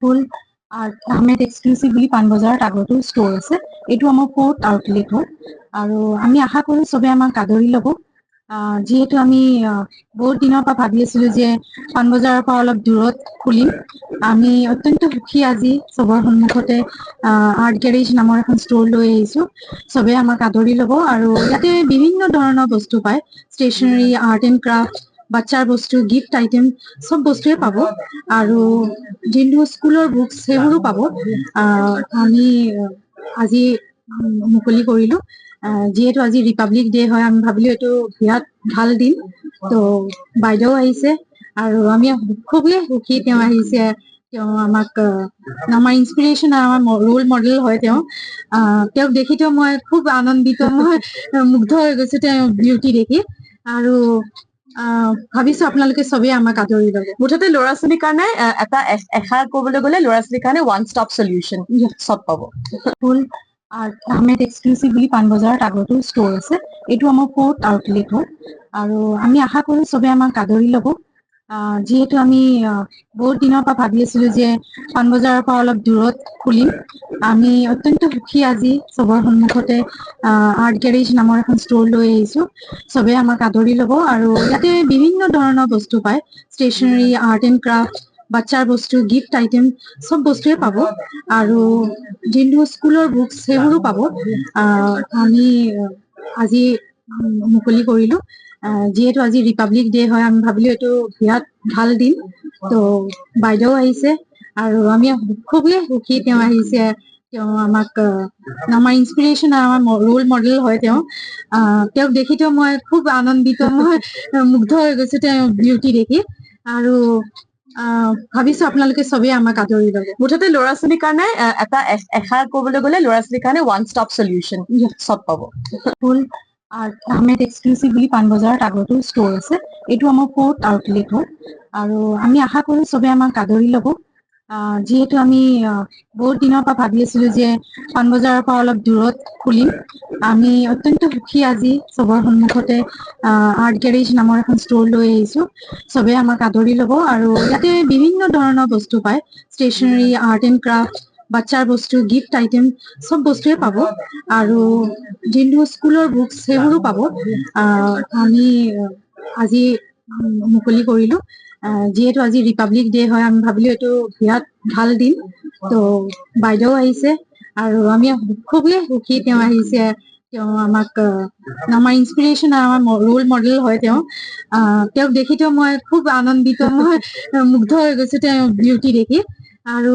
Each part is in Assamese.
ফুল আহমেদ এক্সক্লুসিভ বুলি পাণবজাৰত আগতো ষ্ট'ৰ আছে। এইটো আমাৰ 4th আউটলেট হয় আৰু আমি আশা কৰোঁ চবে আমাক আদৰি ল'ব। যিহেতু আমি বহুত দিনৰ পৰা ভাবি আছিলোঁ যে পাণবজাৰৰ পৰা অলপ দূৰত খুলিম। আমি অত্যন্ত সুখী আজি চবৰ সন্মুখতে আৰ্ট গেৰেজ নামৰ এখন ষ্ট'ৰ লৈ আহিছোঁ। চবে আমাক আদৰি ল'ব আৰু ইয়াতে বিভিন্ন ধৰণৰ বস্তু পায়, ষ্টেচনাৰী, আৰ্ট এণ্ড ক্ৰাফ্ট, বাচ্চাৰ বস্তু, গিফ্ট আইটেম চব বস্তুৱে পাব আৰু যোনটো স্কুলৰ বুকছ সেইবোৰো পাব। আমি আজি মুকলি কৰিলোঁ। যিহেতু আজি ৰিপাব্লিক ডে হয়, আমি ভাবিলোঁ এইটো বিৰাট ভাল দিন, তো বাইদেউ আহিছে আৰু আমি খুবেই সুখী তেওঁ আহিছে। তেওঁ আমাক আমাৰ ইনস্পিৰেশ্যন আৰু আমাৰ ৰোল মডেল হয়। তেওঁক দেখিতো মই খুব আনন্দিত, মই মুগ্ধ হৈ গৈছো তেওঁৰ বিউটি দেখি আৰু ভাবিছো আপোনালোকে চবেই আমাক আদৰি ল'ব। মুঠতে ল'ৰা ছোৱালীৰ কাৰণে এটা এষাৰ ক'বলৈ গ'লে ল'ৰা ছোৱালীৰ কাৰণে ওৱান ষ্টপ সলিউশ্যন চব পাব। ফুল আহমেদ এক্সক্লুসিভ বুলি পাণবজাৰত আগতো ষ্ট'ৰ আছে। এইটো আমাৰ 4th আউটলেট হয় আৰু আমি আশা কৰোঁ চবে আমাক আদৰি ল'ব। যিহেতু আমি বহুত দিনৰ পৰা ভাবি আছিলোঁ যে পাণবজাৰৰ পৰা অলপ দূৰত খুলিম। আমি অত্যন্ত সুখী আজি চবৰ সন্মুখতে আৰ্ট গেৰেজ নামৰ এখন ষ্ট'ৰ লৈ আহিছোঁ। চবে আমাক আদৰি ল'ব আৰু ইয়াতে বিভিন্ন ধৰণৰ বস্তু পায়, ষ্টেচনাৰী, আৰ্ট এণ্ড ক্ৰাফ্ট, বাচ্চাৰ বস্তু, গিফ্ট আইটেম চব বস্তুৱে পাব আৰু যোনটো স্কুলৰ বুকছ সেইবোৰো পাব। আমি আজি মুকলি কৰিলোঁ। যিহেতু আজি ৰিপাব্লিক ডে হয়, আমি ভাবিলোঁ এইটো বিৰাট ভাল দিন, তো বাইদেউ আহিছে আৰু আমি খুবেই সুখী তেওঁ আহিছে। তেওঁ আমাক আমাৰ ইনস্পিৰেশ্যন আৰু আমাৰ ৰোল মডেল হয়। তেওঁক দেখিতো মই খুব আনন্দিত, মই মুগ্ধ হৈ গৈছো তেওঁৰ বিউটি দেখি আৰু ভাবিছো আপোনালোকে চবেই আমাক আদৰি ল'ব। মুঠতে ল'ৰা ছোৱালীৰ কাৰণে এটা এষাৰ ক'বলৈ গ'লে ল'ৰা ছোৱালীৰ কাৰণে ওৱান ষ্টপ সলিউশ্যন চব পাব। ফুল আহমেদ এক্সক্লুসিভ বুলি পাণবজাৰত আগতো ষ্ট'ৰ আছে। এইটো আমাৰ 4th আউটলেট হয় আৰু আমি আশা কৰোঁ চবে আমাক আদৰি ল'ব। যিহেতু আমি বহুত দিনৰ পৰা ভাবি আছিলোঁ যে পাণবজাৰৰ পৰা অলপ দূৰত খুলিম। আমি অত্যন্ত সুখী আজি চবৰ সন্মুখতে আৰ্ট গেৰেজ নামৰ এখন ষ্ট'ৰ লৈ আহিছোঁ। চবে আমাক আদৰি ল'ব আৰু ইয়াতে বিভিন্ন ধৰণৰ বস্তু পায়, ষ্টেচনাৰী, আৰ্ট এণ্ড ক্ৰাফ্ট, বাচ্চাৰ বস্তু, গিফ্ট আইটেম চব বস্তুৱে পাব আৰু যোনটো স্কুলৰ বুকছ সেইবোৰো পাব। আমি আজি মুকলি কৰিলোঁ। যিহেতু আজি ৰিপাব্লিক ডে হয়, আমি ভাবিলোঁ এইটো বিৰাট ভাল দিন, তো বাইদেউ আহিছে আৰু আমি খুবেই সুখী তেওঁ আহিছে। তেওঁ আমাক আমাৰ ইনস্পিৰেশ্যন আৰু আমাৰ ৰোল মডেল হয়। তেওঁক দেখিতো মই খুব আনন্দিত, মই মুগ্ধ হৈ গৈছো তেওঁৰ বিউটি দেখি আৰু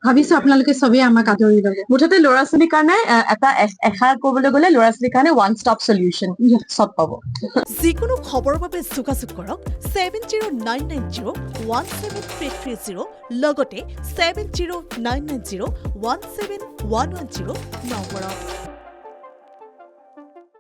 ভাবিছো আপোনালোকে চবেই আমাক আদৰি ল'ব। মুঠতে ল'ৰা ছোৱালীৰ কাৰণে এটা এষাৰ ক'বলৈ গ'লে ল'ৰা ছোৱালীৰ কাৰণে ওৱান ষ্টপ সলিউশ্যন চব পাব। যিকোনো খবৰৰ বাবে যোগাযোগ কৰক 7099017330 লগতে 7099017110 নম্বৰত।